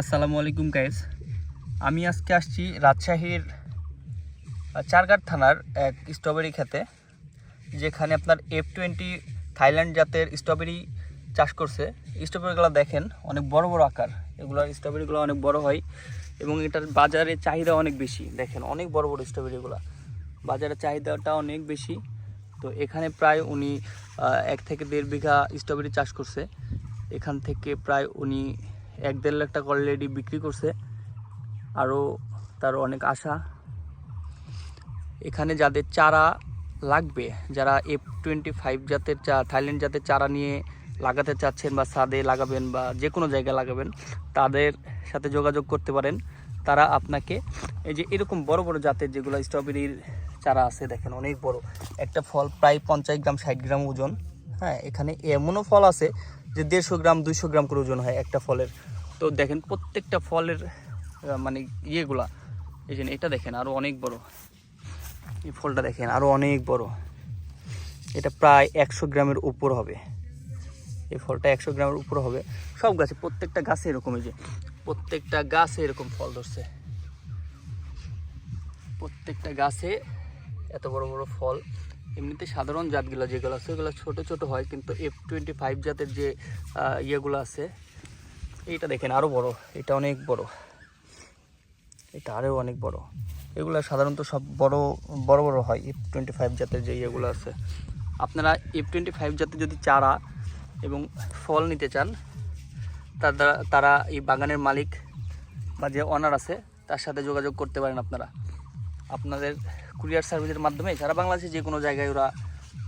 আসসালামু আলাইকুম গাইস। আমি আজকে আসছি রাজশাহীর চারঘাট থানার এক স্ট্রবেরি খেতে, যেখানে আপনার F20 থাইল্যান্ড জাতের স্ট্রবেরি চাষ করছে। স্ট্রবেরিগুলো দেখেন অনেক বড় বড় আকার, এগুলোর স্ট্রবেরিগুলো অনেক বড় হয় এবং এটার বাজারে চাহিদা অনেক বেশি। দেখেন অনেক বড় বড় স্ট্রবেরিগুলো, বাজারে চাহিদাটা অনেক বেশি। তো এখানে প্রায় উনি 1 থেকে 1.5 বিঘা স্ট্রবেরি চাষ করছে। এখান থেকে প্রায় উনি 1-1.5 লাখ টাকা অলরেডি বিক্রি করছে। আরও তার অনেক আশা। এখানে যাদের চারা লাগবে, যারা F25 জাতের থাইল্যান্ড জাতের চারা নিয়ে লাগাতে চাচ্ছেন বা ছাদে লাগাবেন বা যে কোনো জায়গায় লাগাবেন, তাদের সাথে যোগাযোগ করতে পারেন। তারা আপনাকে এই যে এরকম বড় বড় জাতের যেগুলো স্ট্রবেরির চারা আছে, দেখেন অনেক বড় একটা ফল, প্রায় 50 গ্রাম 60 গ্রাম ওজন। হ্যাঁ, এখানে এমনও ফল আছে যে 150 গ্রাম 200 গ্রাম করে ওজন হয় একটা ফলের। তো দেখেন প্রত্যেকটা ফলের মানে ইয়েগুলা, এই যে এটা দেখেন আরও অনেক বড়, এই ফলটা দেখেন আরও অনেক বড়, এটা প্রায় 100 গ্রামের উপর হবে। এই ফলটা 100 গ্রামের উপর হবে। সব গাছে, প্রত্যেকটা গাছে এরকম, এই যে প্রত্যেকটা গাছে এরকম ফল ধরছে, প্রত্যেকটা গাছে এত বড় বড় ফল। এমনিতে সাধারণ জাতগুলো যেগুলো আছে ওগুলো ছোট ছোট হয়, কিন্তু F25 জাতের যে ইয়েগুলো আছে, এইটা দেখেন আরও বড়, এটা অনেক বড়, এটা আরও অনেক বড়। এগুলো সাধারণত সব বড় বড় বড় হয় F25 জাতের যে ইয়েগুলো আছে। আপনারা F25 জাতের যদি চারা এবং ফল নিতে চান, তারা এই বাগানের মালিক বা যে অনার আছে তার সাথে যোগাযোগ করতে পারেন। আপনারা আপনাদের কুরিয়ার সার্ভিসের মাধ্যমে সারা বাংলাদেশে যে কোনো জায়গায় ওরা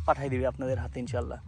পাঠিয়ে দিবে আপনাদের হাতে ইনশাল্লাহ।